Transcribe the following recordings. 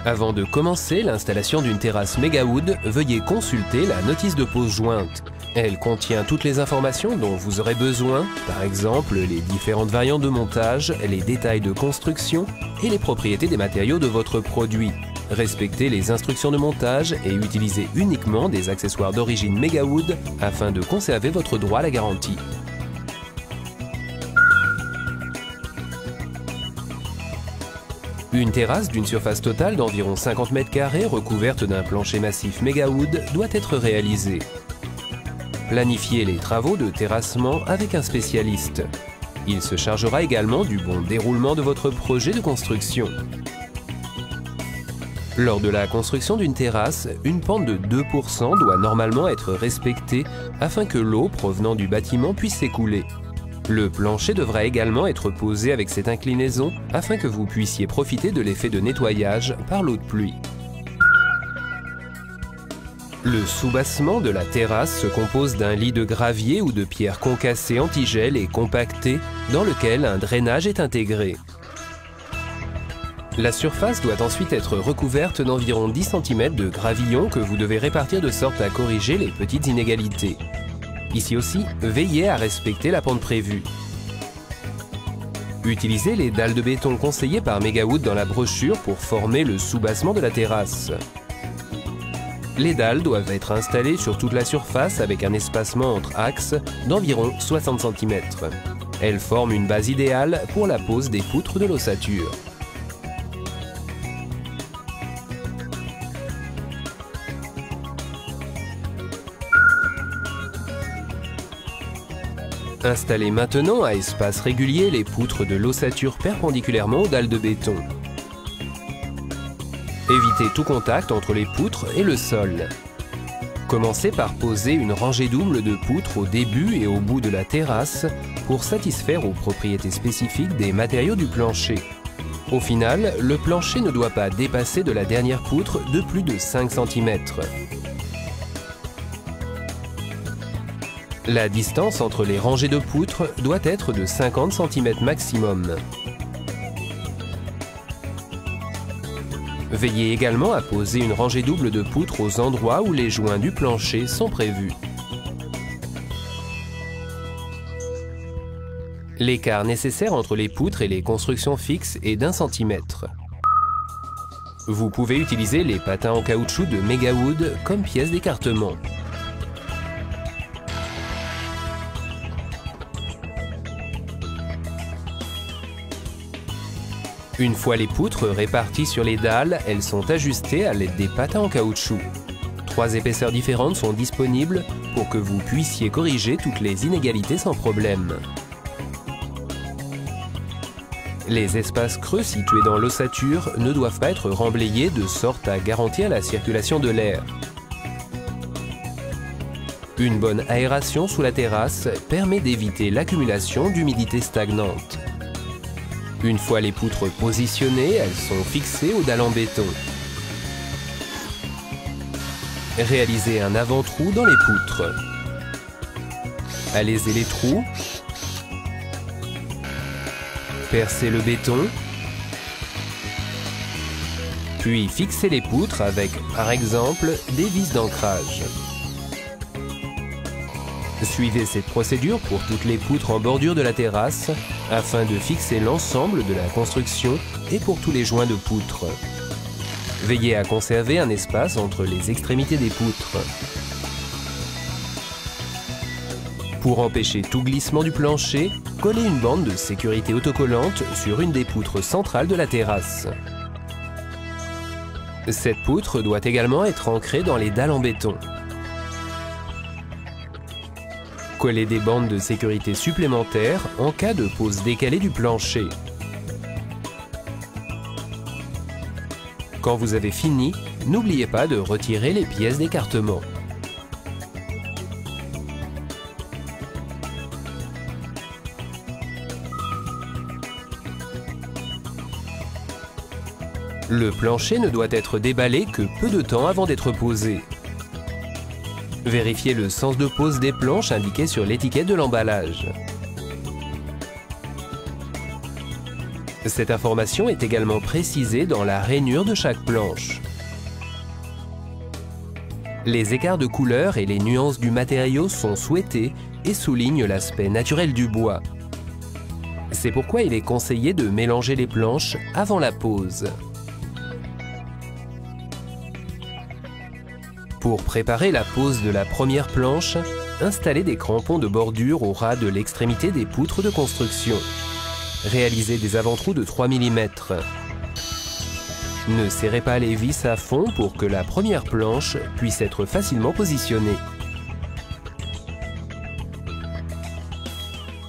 Avant de commencer l'installation d'une terrasse Megawood, veuillez consulter la notice de pose jointe. Elle contient toutes les informations dont vous aurez besoin, par exemple les différentes variantes de montage, les détails de construction et les propriétés des matériaux de votre produit. Respectez les instructions de montage et utilisez uniquement des accessoires d'origine Megawood afin de conserver votre droit à la garantie. Une terrasse d'une surface totale d'environ 50 m² recouverte d'un plancher massif Megawood doit être réalisée. Planifiez les travaux de terrassement avec un spécialiste. Il se chargera également du bon déroulement de votre projet de construction. Lors de la construction d'une terrasse, une pente de 2% doit normalement être respectée afin que l'eau provenant du bâtiment puisse s'écouler. Le plancher devra également être posé avec cette inclinaison afin que vous puissiez profiter de l'effet de nettoyage par l'eau de pluie. Le soubassement de la terrasse se compose d'un lit de gravier ou de pierres concassées antigel et compactées dans lequel un drainage est intégré. La surface doit ensuite être recouverte d'environ 10 cm de gravillon que vous devez répartir de sorte à corriger les petites inégalités. Ici aussi, veillez à respecter la pente prévue. Utilisez les dalles de béton conseillées par Megawood dans la brochure pour former le soubassement de la terrasse. Les dalles doivent être installées sur toute la surface avec un espacement entre axes d'environ 60 cm. Elles forment une base idéale pour la pose des poutres de l'ossature. Installez maintenant à espace régulier les poutres de l'ossature perpendiculairement aux dalles de béton. Évitez tout contact entre les poutres et le sol. Commencez par poser une rangée double de poutres au début et au bout de la terrasse pour satisfaire aux propriétés spécifiques des matériaux du plancher. Au final, le plancher ne doit pas dépasser de la dernière poutre de plus de 5 cm. La distance entre les rangées de poutres doit être de 50 cm maximum. Veillez également à poser une rangée double de poutres aux endroits où les joints du plancher sont prévus. L'écart nécessaire entre les poutres et les constructions fixes est d'1 cm. Vous pouvez utiliser les patins en caoutchouc de Megawood comme pièce d'écartement. Une fois les poutres réparties sur les dalles, elles sont ajustées à l'aide des patins en caoutchouc. 3 épaisseurs différentes sont disponibles pour que vous puissiez corriger toutes les inégalités sans problème. Les espaces creux situés dans l'ossature ne doivent pas être remblayés de sorte à garantir la circulation de l'air. Une bonne aération sous la terrasse permet d'éviter l'accumulation d'humidité stagnante. Une fois les poutres positionnées, elles sont fixées aux dalles en béton. Réalisez un avant-trou dans les poutres. Alésez les trous. Percez le béton. Puis fixez les poutres avec, par exemple, des vis d'ancrage. Suivez cette procédure pour toutes les poutres en bordure de la terrasse afin de fixer l'ensemble de la construction et pour tous les joints de poutres. Veillez à conserver un espace entre les extrémités des poutres. Pour empêcher tout glissement du plancher, collez une bande de sécurité autocollante sur une des poutres centrales de la terrasse. Cette poutre doit également être ancrée dans les dalles en béton. Collez des bandes de sécurité supplémentaires en cas de pose décalée du plancher. Quand vous avez fini, n'oubliez pas de retirer les pièces d'écartement. Le plancher ne doit être déballé que peu de temps avant d'être posé. Vérifiez le sens de pose des planches indiqué sur l'étiquette de l'emballage. Cette information est également précisée dans la rainure de chaque planche. Les écarts de couleur et les nuances du matériau sont souhaités et soulignent l'aspect naturel du bois. C'est pourquoi il est conseillé de mélanger les planches avant la pose. Pour préparer la pose de la première planche, installez des crampons de bordure au ras de l'extrémité des poutres de construction. Réalisez des avant-trous de 3 mm. Ne serrez pas les vis à fond pour que la première planche puisse être facilement positionnée.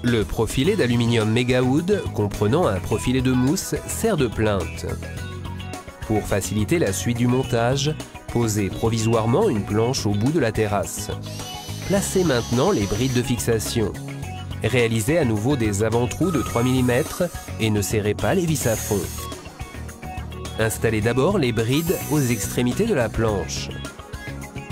Le profilé d'aluminium Megawood, comprenant un profilé de mousse, sert de plinthe. Pour faciliter la suite du montage, posez provisoirement une planche au bout de la terrasse. Placez maintenant les brides de fixation. Réalisez à nouveau des avant-trous de 3 mm et ne serrez pas les vis à fond. Installez d'abord les brides aux extrémités de la planche.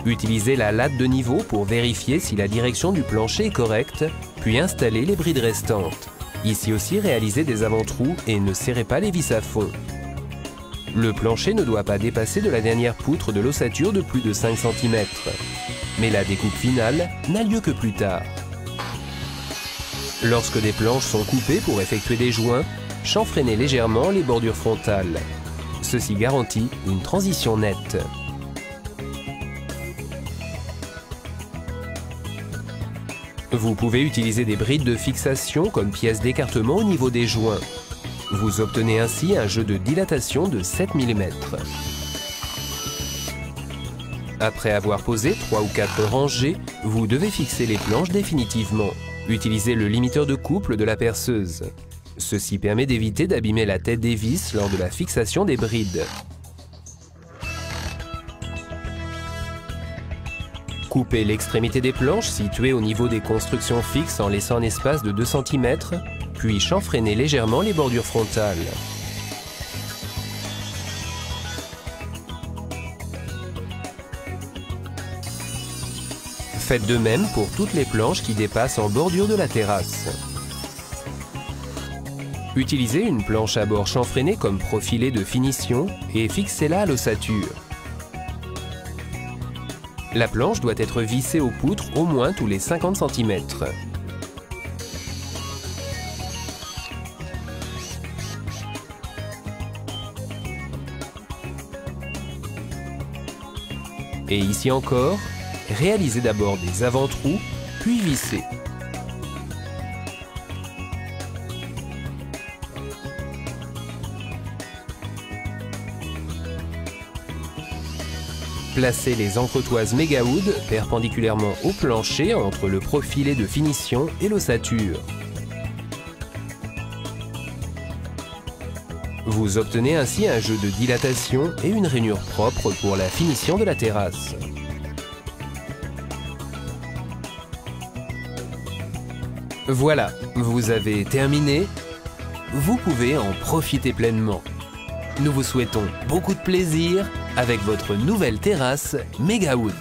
Utilisez la latte de niveau pour vérifier si la direction du plancher est correcte, puis installez les brides restantes. Ici aussi, réalisez des avant-trous et ne serrez pas les vis à fond. Le plancher ne doit pas dépasser de la dernière poutre de l'ossature de plus de 5 cm. Mais la découpe finale n'a lieu que plus tard. Lorsque des planches sont coupées pour effectuer des joints, chanfreinez légèrement les bordures frontales. Ceci garantit une transition nette. Vous pouvez utiliser des brides de fixation comme pièces d'écartement au niveau des joints. Vous obtenez ainsi un jeu de dilatation de 7 mm. Après avoir posé 3 ou 4 rangées, vous devez fixer les planches définitivement. Utilisez le limiteur de couple de la perceuse. Ceci permet d'éviter d'abîmer la tête des vis lors de la fixation des brides. Coupez l'extrémité des planches situées au niveau des constructions fixes en laissant un espace de 2 cm, puis chanfreinez légèrement les bordures frontales. Faites de même pour toutes les planches qui dépassent en bordure de la terrasse. Utilisez une planche à bord chanfreinée comme profilé de finition et fixez-la à l'ossature. La planche doit être vissée aux poutres au moins tous les 50 cm. Et ici encore, réalisez d'abord des avant-trous, puis vissez. Placez les entretoises Megawood perpendiculairement au plancher entre le profilé de finition et l'ossature. Vous obtenez ainsi un jeu de dilatation et une rainure propre pour la finition de la terrasse. Voilà, vous avez terminé. Vous pouvez en profiter pleinement. Nous vous souhaitons beaucoup de plaisir avec votre nouvelle terrasse Megawood.